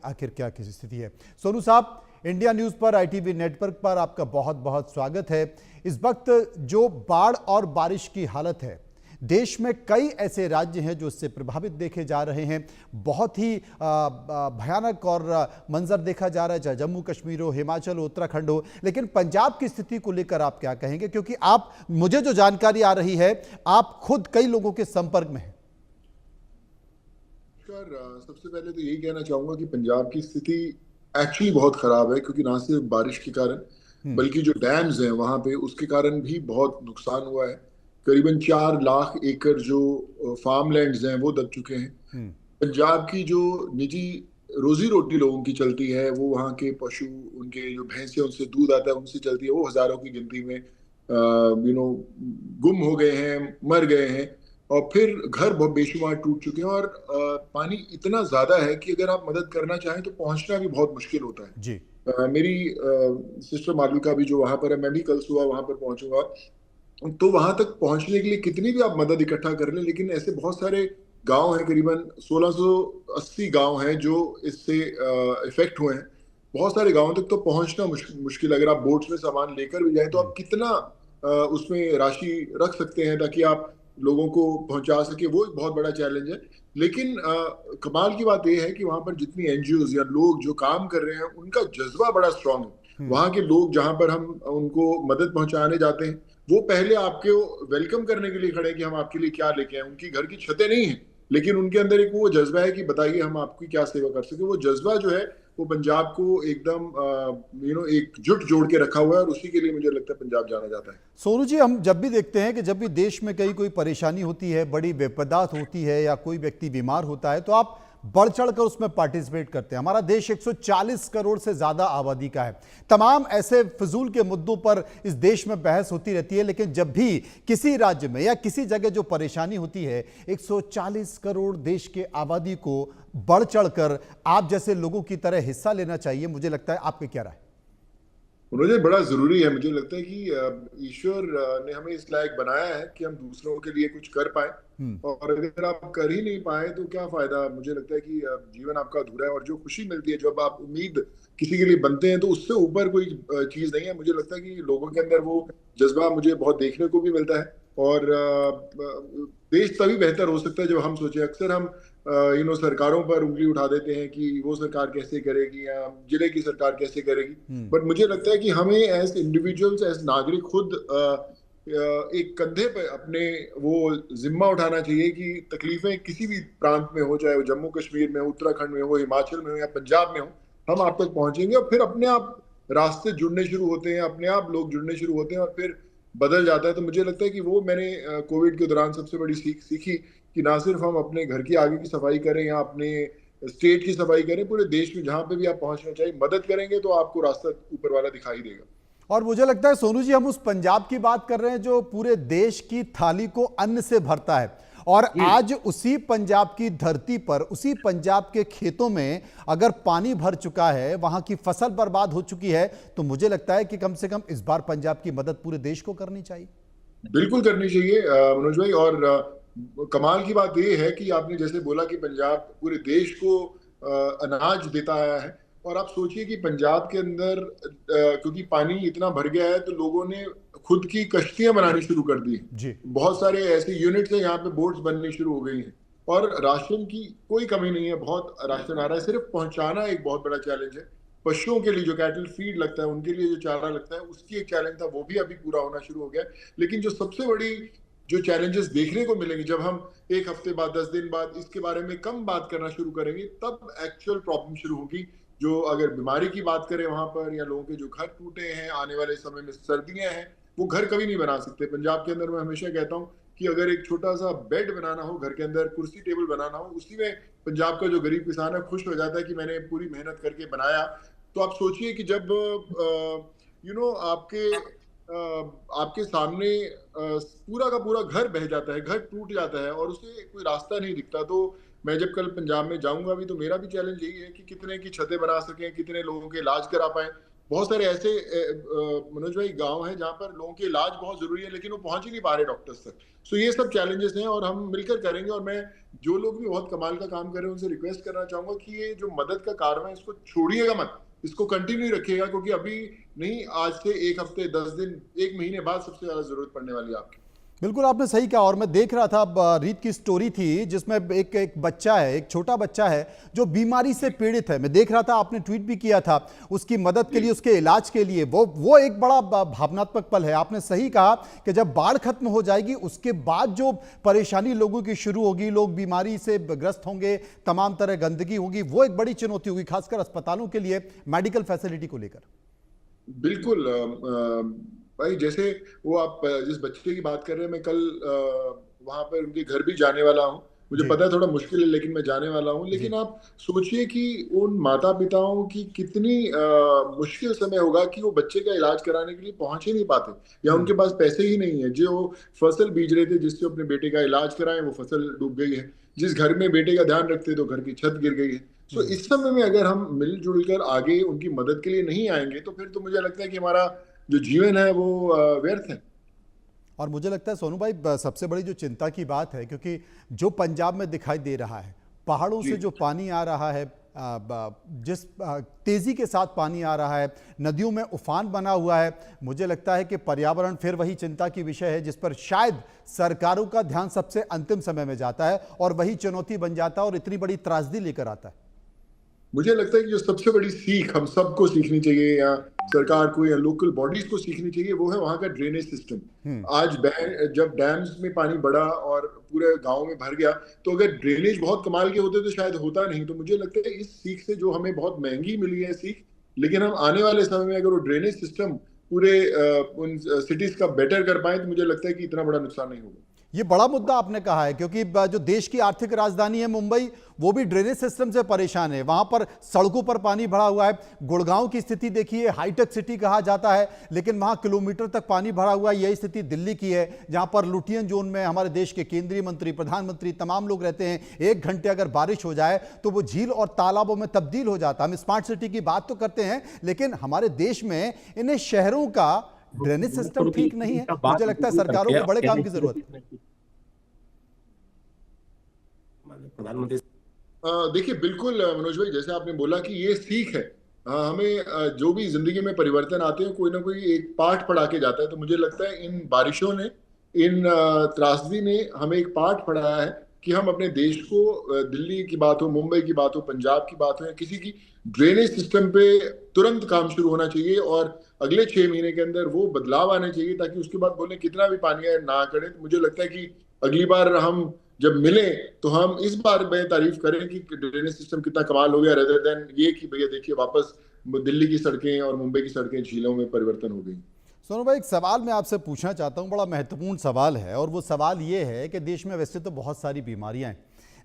आखिर क्या की स्थिति है। सोनू साहब, इंडिया न्यूज पर, आईटीवी नेटवर्क पर आपका बहुत बहुत स्वागत है। इस वक्त जो बाढ़ और बारिश की हालत है, देश में कई ऐसे राज्य हैं जो इससे प्रभावित देखे जा रहे हैं। बहुत ही भयानक और मंजर देखा जा रहा है, चाहे जम्मू कश्मीर हो, हिमाचल हो, उत्तराखंड हो। लेकिन पंजाब की स्थिति को लेकर आप क्या कहेंगे, क्योंकि आप, मुझे जो जानकारी आ रही है, आप खुद कई लोगों के संपर्क में हैं। सबसे पहले तो यही कहना चाहूंगा कि पंजाब की स्थिति एक्चुअली बहुत खराब है, क्योंकि ना सिर्फ बारिश के कारण बल्कि जो डैम्स हैं वहां पे उसके कारण भी बहुत नुकसान हुआ है। करीबन 4 लाख एकड़ जो फार्म लैंड्स हैं वो दब चुके हैं। पंजाब की जो निजी रोजी रोटी लोगों की चलती है, वो वहाँ के पशु, उनके जो भैंसे उनसे दूध आता है उनसे चलती है, वो हजारों की गिनती में गुम हो गए हैं, मर गए हैं। और फिर घर बहुत बेशुमार टूट चुके हैं, और पानी इतना ज्यादा है कि अगर आप मदद करना चाहें तो पहुंचना भी बहुत मुश्किल होता है जी। मेरी सिस्टर मालविका भी जो वहां पर है, मैं भी कल सुबह वहां पर पहुंचूंगा। तो वहां तक पहुंचने के लिए कितनी भी आप मदद इकट्ठा कर लें, लेकिन ऐसे बहुत सारे गांव हैं, करीबन 1680 गांव हैं जो इससे इफेक्ट हुए हैं। बहुत सारे गांवों तक तो पहुंचना मुश्किल। अगर आप बोट्स में सामान लेकर भी जाएं तो आप कितना उसमें राशि रख सकते हैं ताकि आप लोगों को पहुंचा सके, वो एक बहुत बड़ा चैलेंज है। लेकिन कमाल की बात यह है कि वहां पर जितनी एनजीओज या लोग जो काम कर रहे हैं उनका जज्बा बड़ा स्ट्रांग है। वहां के लोग जहां पर हम उनको मदद पहुंचाने जाते हैं, वो पहले आपके वेलकम करने के लिए खड़े हैं कि हम आपके लिए क्या लेके आए। उनकी घर की छतें नहीं है, लेकिन उनके अंदर एक वो जज्बा है कि बताइए हम आपकी क्या सेवा कर सके। वो जज्बा जो है वो पंजाब को एकदम एकजुट जोड़ के रखा हुआ है, और उसी के लिए मुझे लगता है पंजाब जाना जाता है। सोनू जी, हम जब भी देखते हैं कि जब भी देश में कहीं कोई परेशानी होती है, बड़ी विपदा होती है या कोई व्यक्ति बीमार होता है, तो आप बढ़ चढ़कर उसमें पार्टिसिपेट करते हैं। हमारा देश 140 करोड़ से ज्यादा आबादी का है। तमाम ऐसे फिजूल के मुद्दों पर इस देश में बहस होती रहती है, लेकिन जब भी किसी राज्य में या किसी जगह जो परेशानी होती है, 140 करोड़ देश के आबादी को बढ़ चढ़कर आप जैसे लोगों की तरह हिस्सा लेना चाहिए। मुझे लगता है, आपकी क्या राय? मुझे बड़ा जरूरी है। मुझे लगता है कि ईश्वर ने हमें इस लायक बनाया है कि हम दूसरों के लिए कुछ कर पाए, और अगर आप कर ही नहीं पाए तो क्या फायदा। मुझे लगता है कि जीवन आपका अधूरा है, और जो खुशी मिलती है जब आप उम्मीद किसी के लिए बनते हैं, तो उससे ऊपर कोई चीज नहीं है। मुझे लगता है कि लोगों के अंदर वो जज्बा मुझे बहुत देखने को भी मिलता है, और देश तभी बेहतर हो सकता है जब हम सोचे। अक्सर हम सरकारों पर उंगली उठा देते हैं कि वो सरकार कैसे करेगी या जिले की सरकार कैसे करेगी, बट मुझे लगता है कि हमें एज इंडिविजुअल्स, एज नागरिक, खुद एक कंधे पे अपने वो जिम्मा उठाना चाहिए कि तकलीफें किसी भी प्रांत में हो, चाहे वो जम्मू कश्मीर में हो, उत्तराखंड में हो, हिमाचल में हो या पंजाब में हो, हम आप तक पहुंचेंगे। और फिर अपने आप रास्ते जुड़ने शुरू होते हैं, अपने आप लोग जुड़ने शुरू होते हैं, और फिर बदल जाता है। तो मुझे लगता है कि वो मैंने कोविड के दौरान सबसे बड़ी सीखी कि ना सिर्फ हम अपने घर की आगे की सफाई करें या अपने स्टेट की सफाई करें, पूरे देश में जहां पे भी आप पहुंचना चाहिए मदद करेंगे तो आपको रास्ता ऊपर वाला दिखाई देगा। और मुझे लगता है सोनू जी, हम उस पंजाब की बात कर रहे हैं जो पूरे देश की थाली को अन्न से भरता है, और आज उसी पंजाब की धरती पर, उसी पंजाब के खेतों में अगर पानी भर चुका है, वहां की फसल बर्बाद हो चुकी है, तो मुझे लगता है कि कम से कम इस बार पंजाब की मदद पूरे देश को करनी चाहिए। बिल्कुल करनी चाहिए मनोज भाई। और कमाल की बात यह है कि आपने जैसे बोला कि पंजाब पूरे देश को अनाज देता आया है, और आप सोचिए कि पंजाब के अंदर क्योंकि पानी इतना भर गया है तो लोगों ने खुद की कश्तियां बनानी शुरू कर दी जी। बहुत सारे ऐसे यूनिट्स हैं, यहाँ पे बोट्स बननी शुरू हो गई हैं, और राशन की कोई कमी नहीं है, बहुत राशन आ रहा है। सिर्फ पहुंचाना एक बहुत बड़ा चैलेंज है। पशुओं के लिए जो कैटल फीड लगता है, उनके लिए जो चारा लगता है, उसकी एक चैलेंज था, वो भी अभी पूरा होना शुरू हो गया। लेकिन जो सबसे बड़ी जो चैलेंजेस देखने को मिलेंगे जब हम एक हफ्ते बाद, 10 दिन बाद इसके बारे में कम बात करना शुरू करेंगे, तब एक्चुअल प्रॉब्लम शुरू होगी। जो अगर बीमारी की बात करें वहां पर, या लोगों के जो घर टूटे हैं, आने वाले समय में सर्दियां हैं, वो घर कभी नहीं बना सकते। पंजाब के अंदर मैं हमेशा कहता हूँ कि अगर एक छोटा सा बेड बनाना हो घर के अंदर, कुर्सी टेबल बनाना हो, उसी में पंजाब का जो गरीब किसान है खुश हो जाता है कि मैंने पूरी मेहनत करके बनाया। तो आप सोचिए कि जब आपके आपके सामने पूरा का पूरा घर बह जाता है, घर टूट जाता है, और उसे कोई रास्ता नहीं दिखता। तो मैं जब कल पंजाब में जाऊंगा भी, तो मेरा भी चैलेंज यही है कि कितने की छतें बना सकें, कितने लोगों के इलाज करा पाए। बहुत सारे ऐसे मनोज भाई गांव हैं जहां पर लोगों के इलाज बहुत जरूरी है लेकिन वो पहुंच ही नहीं पा रहे डॉक्टर्स तक। सो ये सब चैलेंजेस हैं और हम मिलकर करेंगे। और मैं जो लोग भी बहुत कमाल का काम कर रहे हैं उनसे रिक्वेस्ट करना चाहूंगा कि ये जो मदद का कार्य है इसको छोड़िएगा मत, इसको कंटिन्यू रखिएगा, क्योंकि अभी नहीं, आज से एक हफ्ते, 10 दिन, एक महीने बाद सबसे ज्यादा जरूरत पड़ने वाली है आपकी। बिल्कुल आपने सही कहा। और मैं देख रहा था, रीत की स्टोरी थी जिसमें एक बच्चा है, एक छोटा बच्चा है जो बीमारी से पीड़ित है। मैं देख रहा था, आपने ट्वीट भी किया था उसकी मदद के लिए, उसके इलाज के लिए। वो एक बड़ा भावनात्मक पल है। आपने सही कहा कि जब बाढ़ खत्म हो जाएगी उसके बाद जो परेशानी लोगों की शुरू होगी, लोग बीमारी से ग्रस्त होंगे, तमाम तरह गंदगी होगी, वो एक बड़ी चुनौती होगी, खासकर अस्पतालों के लिए, मेडिकल फैसिलिटी को लेकर। बिल्कुल भाई, जैसे वो आप जिस बच्चे की बात कर रहे हैं, मैं कल वहां पर उनके घर भी जाने वाला हूँ। मुझे जी। पता है थोड़ा मुश्किल है लेकिन मैं जाने वाला हूँ। जी। लेकिन आप सोचिए कि उन माता पिताओं की कितनी मुश्किल समय होगा कि वो बच्चे का इलाज कराने के लिए पहुंच ही नहीं पाते, या उनके पास पैसे ही नहीं है। जो फसल बीज रहे थे जिससे अपने बेटे का इलाज कराएं, वो फसल डूब गई है। जिस घर में बेटे का ध्यान रखते तो घर की छत गिर गई है। सो इस समय में अगर हम मिलजुल कर आगे उनकी मदद के लिए नहीं आएंगे तो फिर तो मुझे लगता है कि हमारा जो जीवन है वो व्यर्थ है। और मुझे लगता है सोनू भाई, सबसे बड़ी जो चिंता की बात है, क्योंकि जो पंजाब में दिखाई दे रहा है, पहाड़ों जी से जो पानी आ रहा है, जिस तेजी के साथ पानी आ रहा है, नदियों में उफान बना हुआ है, मुझे लगता है कि पर्यावरण फिर वही चिंता की विषय है जिस पर शायद सरकारों का ध्यान सबसे अंतिम समय में जाता है और वही चुनौती बन जाता है और इतनी बड़ी त्रासदी लेकर आता है। मुझे लगता है कि जो सबसे बड़ी सीख हम सबको सीखनी चाहिए, या सरकार को या लोकल बॉडीज को सीखनी चाहिए, वो है वहां का ड्रेनेज सिस्टम। आज जब डैम्स में पानी बढ़ा और पूरे गांव में भर गया, तो अगर ड्रेनेज बहुत कमाल के होते तो शायद होता नहीं। तो मुझे लगता है इस सीख से, जो हमें बहुत महंगी मिली है सीख, लेकिन हम आने वाले समय में अगर वो ड्रेनेज सिस्टम पूरे उन सिटीज का बेटर कर पाए तो मुझे लगता है कि इतना बड़ा नुकसान नहीं होगा। ये बड़ा मुद्दा आपने कहा है, क्योंकि जो देश की आर्थिक राजधानी है मुंबई, वो भी ड्रेनेज सिस्टम से परेशान है। वहां पर सड़कों पर पानी भरा हुआ है। गुड़गांव की स्थिति देखिए, हाईटेक सिटी कहा जाता है, लेकिन वहां किलोमीटर तक पानी भरा हुआ है। यही स्थिति दिल्ली की है, जहां पर लुटियन जोन में हमारे देश के केंद्रीय मंत्री, प्रधानमंत्री, तमाम लोग रहते हैं। 1 घंटे अगर बारिश हो जाए तो वो झील और तालाबों में तब्दील हो जाता है। हम स्मार्ट सिटी की बात तो करते हैं, लेकिन हमारे देश में इन्हें शहरों का ड्रेनेज सिस्टम ठीक नहीं है। मुझे लगता है सरकारों को बड़े काम की जरूरत है। प्रधानमंत्री देखिए, बिल्कुल मनोज भाई, जैसे आपने बोला कि ये सीख है। हमें जो भी जिंदगी में परिवर्तन आते हैं कोई ना कोई एक पाठ पढ़ा के जाता है। तो मुझे लगता है इन बारिशों ने, इन त्रासदी ने हमें एक पाठ पढ़ाया है कि हम अपने देश को, दिल्ली की बात हो, मुंबई की बात हो, पंजाब की बात हो, या किसी की, ड्रेनेज सिस्टम पे तुरंत काम शुरू होना चाहिए और अगले 6 महीने के अंदर वो बदलाव आने चाहिए, ताकि उसके बाद बोले कितना भी पानी आए ना करें। तो मुझे लगता है कि अगली बार हम जब मिले तो हम इस बार में तारीफ करें कि ड्रेनेज सिस्टम कितना कमाल हो गया, रेदर देन ये कि भैया देखिए वापस दिल्ली की सड़कें और मुंबई की सड़कें झीलों में परिवर्तन हो गई। सोनू भाई, एक सवाल मैं आपसे पूछना चाहता हूं, बड़ा महत्वपूर्ण सवाल है, और वो सवाल ये है कि देश में वैसे तो बहुत सारी बीमारियां हैं,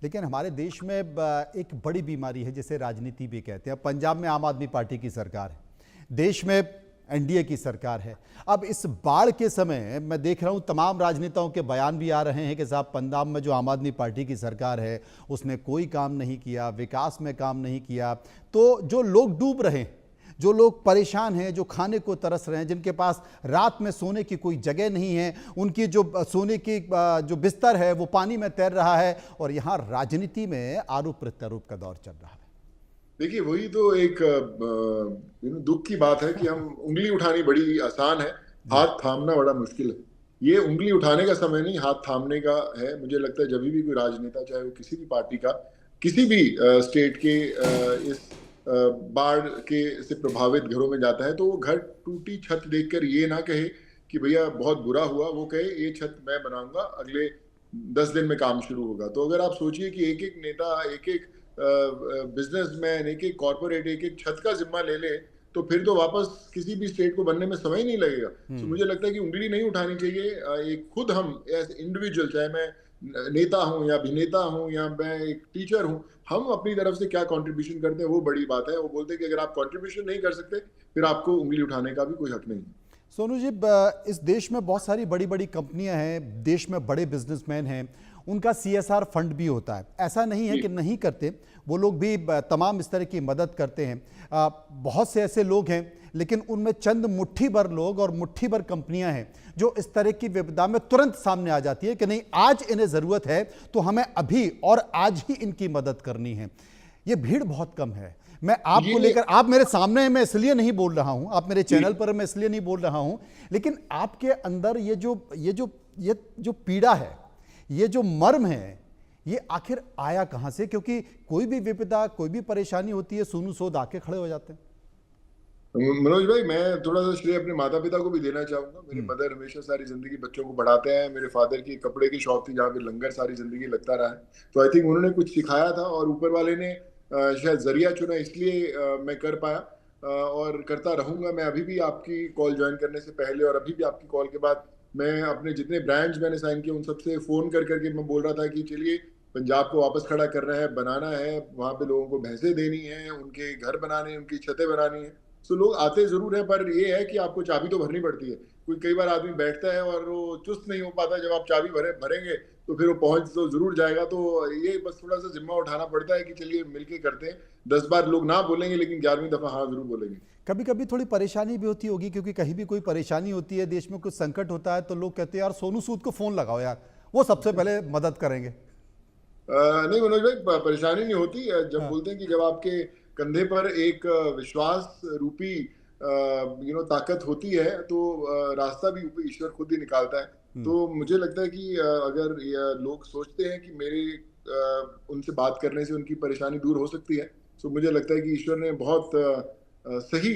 लेकिन हमारे देश में एक बड़ी बीमारी है जिसे राजनीति भी कहते हैं। पंजाब में आम आदमी पार्टी की सरकार है, देश में एनडीए की सरकार है। अब इस बाढ़ के समय मैं देख रहा हूं तमाम राजनेताओं के बयान भी आ रहे हैं कि साहब, पंजाब में जो आम आदमी पार्टी की सरकार है उसने कोई काम नहीं किया, विकास में काम नहीं किया। तो जो लोग डूब रहे हैं, जो लोग परेशान हैं, जो खाने को तरस रहे हैं, जिनके पास रात में सोने की कोई जगह नहीं है, उनकी जो सोने की जो बिस्तर है वो पानी में तैर रहा है, और यहाँ राजनीति में आरोप प्रत्यारोप का दौर चल रहा है। देखिए, वही तो एक दुख की बात है कि हम उंगली उठानी बड़ी आसान है, हाथ थामना बड़ा मुश्किल है। ये उंगली उठाने का समय नहीं, हाथ थामने का है। मुझे लगता है जब भी कोई राजनेता, चाहे वो किसी भी पार्टी का, किसी भी स्टेट के इस बाढ़ के से प्रभावित घरों में जाता है, तो वो घर टूटी छत देखकर ये ना कहे कि भैया बहुत बुरा हुआ, वो कहे ये छत मैं बनाऊंगा, अगले 10 दिन में काम शुरू होगा। तो अगर आप सोचिए कि एक एक नेता, एक एक बिजनेसमैन, एक एक कॉर्पोरेट एक एक छत का जिम्मा ले ले, तो फिर तो वापस किसी भी स्टेट को बनने में समय नहीं लगेगा। तो मुझे लगता है कि उंगली नहीं उठानी चाहिए। एक खुद हम एज इंडिविजुअल, चाहे मैं नेता हूं या अभिनेता हूं या मैं एक टीचर हूं, हम अपनी तरफ से क्या कंट्रीब्यूशन करते हैं वो बड़ी बात है। वो बोलते हैं कि अगर आप कंट्रीब्यूशन नहीं कर सकते फिर आपको उंगली उठाने का भी कोई हक नहीं। सोनू जी, इस देश में बहुत सारी बड़ी बड़ी कंपनियां हैं, देश में बड़े बिजनेसमैन हैं, उनका CSR फंड भी होता है। ऐसा नहीं है कि नहीं करते, वो लोग भी तमाम इस तरह की मदद करते हैं। बहुत से ऐसे लोग हैं, लेकिन उनमें चंद मुट्ठी भर लोग और मुट्ठी भर कंपनियां हैं जो इस तरह की विपदा में तुरंत सामने आ जाती है कि नहीं, आज इन्हें ज़रूरत है तो हमें अभी और आज ही इनकी मदद करनी है। ये भीड़ बहुत कम है। मैं आपको लेकर, आप मेरे सामने हैं, मैं इसलिए नहीं बोल रहा हूं, आप मेरे चैनल पर, मैं इसलिए नहीं बोल रहा हूं, लेकिन आपके अंदर ये जो पीड़ा है, ये जो मर्म है, ये आखिर आया कहां से? क्योंकि कोई भी विपदा, कोई भी परेशानी होती है, सोनू सूद आके खड़े हो जाते हैं। मनोज भाई, मैं थोड़ा सा श्रेय अपने माता पिता को भी देना चाहूंगा। मेरी मदर हमेशा सारी जिंदगी बच्चों को पढ़ाते हैं। मेरे फादर की कपड़े की शॉप थी जहाँ पे लंगर सारी जिंदगी लगता रहा है, तो आई थिंक उन्होंने कुछ सिखाया था और ऊपर वाले ने शायद जरिया चुना, इसलिए मैं कर पाया और करता रहूंगा। मैं अभी भी आपकी कॉल ज्वाइन करने से पहले और अभी भी आपकी कॉल के बाद मैं अपने जितने ब्रांड्स मैंने साइन किए उन सबसे फोन कर करके मैं बोल रहा था कि चलिए पंजाब को वापस खड़ा करना है, बनाना है, वहां पे लोगों को भैंसें देनी है, उनके घर बनाने हैं, उनकी छतें बनानी है। तो लोग आते जरूर है, पर ये है कि आपको चाबी तो भरनी पड़ती है। कोई कई बार आदमी बैठता है और वो चुस्त नहीं हो पाता, जब आप चाबी भरेंगे तो फिर वो पहुंच तो जरूर जाएगा। तो ये बस थोड़ा सा जिम्मा उठाना पड़ता है कि चलिए मिलके करते हैं। 10 बार लोग ना बोलेंगे लेकिन 11वीं दफा हाँ जरूर बोलेंगे। कभी कभी थोड़ी परेशानी भी होती होगी, क्योंकि कहीं भी कोई परेशानी होती है, देश में कुछ संकट होता है, तो लोग कहते हैं यार सोनू सूद को फोन लगाओ यार, वो सबसे पहले मदद करेंगे। नहीं मनोज भाई, परेशानी नहीं होती। जब हाँ। बोलते हैं कि जब आपके कंधे पर एक विश्वास रूपी ताकत होती है तो रास्ता भी ईश्वर खुद ही निकालता है। तो मुझे लगता है कि अगर लोग सोचते हैं कि मेरे उनसे बात करने से उनकी परेशानी दूर हो सकती है, तो मुझे लगता है कि ईश्वर ने बहुत सही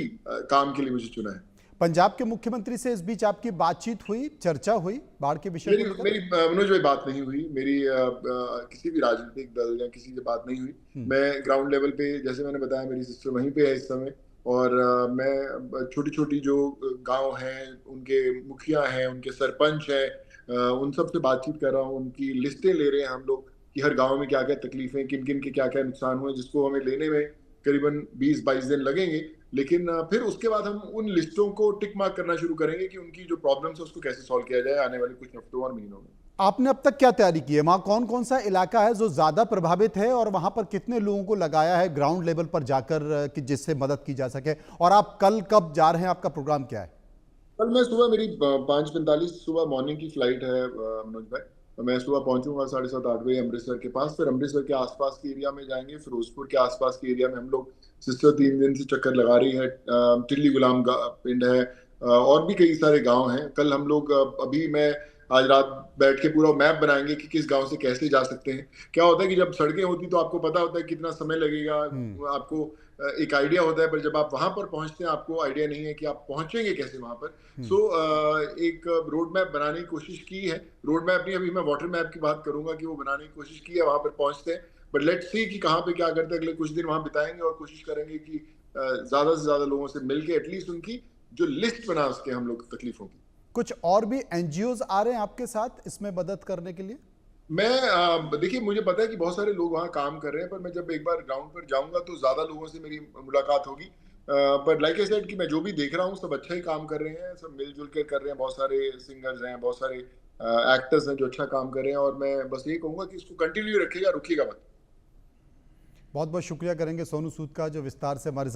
काम के लिए मुझे चुना है। पंजाब के मुख्यमंत्री से इस बीच आपकी बातचीत हुई, चर्चा हुई बाढ़ के विषय मेरी को लेकर? मेरी मनोज भाई बात नहीं हुई। मेरी किसी भी राजनीतिक दल या किसी से बात नहीं हुई। मैं ग्राउंड लेवल पे, जैसे मैंने बताया, मेरी सिस्टर वहीं पे है इस समय, और मैं छोटी छोटी जो गांव हैं, उनके मुखिया हैं, उनके सरपंच हैं, उन सब से बातचीत कर रहा हूँ। उनकी लिस्टें ले रहे हैं हम लोग कि हर गांव में क्या क्या तकलीफें, किन किन के क्या क्या नुकसान हुए, जिसको हमें लेने में करीबन 20-22 दिन लगेंगे। लेकिन फिर उसके बाद हम उन लिस्टों को टिक मार्क करना शुरू करेंगे कि उनकी जो प्रॉब्लम्स है उसको कैसे सॉल्व किया जाए आने वाले कुछ हफ्तों और महीनों में। आपने अब तक क्या तैयारी की है? वहां कौन कौन सा इलाका है जो ज्यादा प्रभावित है, और वहां पर कितने लोगों को लगाया है ग्राउंड लेवल पर जाकर कि जिससे मदद की जा सके? और आप कल कब जा रहे हैं, आपका प्रोग्राम क्या है? कल मैं सुबह, मेरी 5:45 सुबह मॉर्निंग की फ्लाइट है मनोज भाई। तो मैं सुबह पहुंचूंगा 7:30-8 बजे अमृतसर के पास। फिर अमृतसर के आसपास के एरिया में जाएंगे, फिरोजपुर के आसपास के एरिया में हम लोग, सिस्टर 3 दिन से चक्कर लगा रही है, टिल्ली गुलाम पिंड है, और भी कई सारे गांव हैं। कल हम लोग अभी मैं आज रात बैठ के पूरा मैप बनाएंगे कि किस गांव से कैसे जा सकते हैं। क्या होता है कि जब सड़कें होती तो आपको पता होता है कितना समय लगेगा, आपको एक आइडिया होता है, पर जब आप वहां पर पहुंचते हैं आपको आइडिया नहीं है कि आप पहुंचेंगे कैसे वहां पर। सो एक रोड मैप बनाने की कोशिश की है। रोड मैप नहीं, अभी मैं वाटर मैप की बात करूंगा कि वो बनाने की कोशिश की है, वहां पर पहुंचते हैं। बट लेट्स सी कि कहाँ पे क्या करते हैं। अगले कुछ दिन वहां बिताएंगे और कोशिश करेंगे कि ज्यादा से ज्यादा लोगों से मिलके एटलीस्ट उनकी जो लिस्ट बना सके हम लोग तकलीफों की। कुछ और भी एनजीओज आ रहे हैं आपके साथ इसमें मदद करने के लिए? मैं देखिए, मुझे पता है कि बहुत सारे लोग वहाँ काम कर रहे हैं, पर मैं जब एक बार ग्राउंड पर जाऊंगा तो ज्यादा लोगों से मेरी मुलाकात होगी। पर लाइक आई सेड कि मैं जो भी देख रहा हूँ सब अच्छा ही काम कर रहे हैं, सब मिलजुल कर कर रहे हैं। बहुत सारे सिंगर्स हैं, बहुत सारे एक्टर्स हैं जो अच्छा काम कर रहे हैं, और मैं बस यही कहूंगा कि इसको कंटिन्यू रखिएगा, रुकिएगा मत। बहुत बहुत शुक्रिया करेंगे सोनू सूद का, जो विस्तार से हमारे